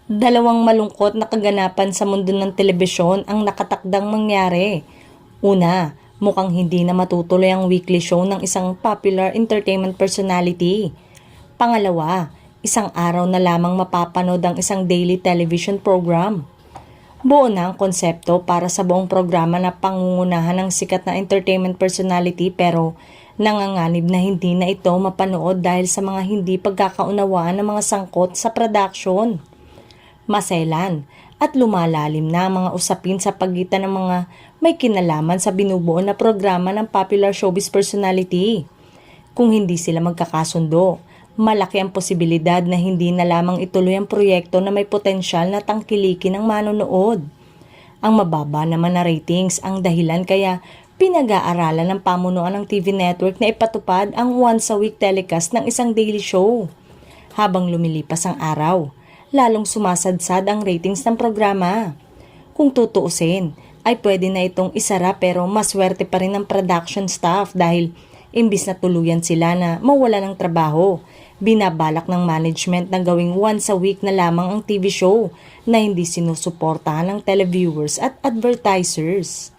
Dalawang malungkot na kaganapan sa mundo ng telebisyon ang nakatakdang mangyari. Una, mukhang hindi na matutuloy ang weekly show ng isang popular entertainment personality. Pangalawa, isang araw na lamang mapapanood ang isang daily television program. Buo na ang konsepto para sa buong programa na pangungunahan ng sikat na entertainment personality pero nanganganib na hindi na ito mapanood dahil sa mga hindi pagkakaunawaan ng mga sangkot sa production. Maselan at lumalalim na ang mga usapin sa pagitan ng mga may kinalaman sa binubuo na programa ng popular showbiz personality. Kung hindi sila magkakasundo, malaki ang posibilidad na hindi na lamang ituloy ang proyekto na may potensyal na tangkilikin ng manonood. Ang mababa naman na ratings ang dahilan kaya pinag-aaralan ng pamunuan ng TV network na ipatupad ang once-a-week telecast ng isang daily show. Habang lumilipas ang araw, lalong sumasadsad ang ratings ng programa. Kung tutuusin, ay pwede na itong isara pero maswerte pa rin ang production staff dahil imbis na tuluyan sila na mawala ng trabaho, binabalak ng management na gawing once a week na lamang ang TV show na hindi sinusuportahan ng televiewers at advertisers.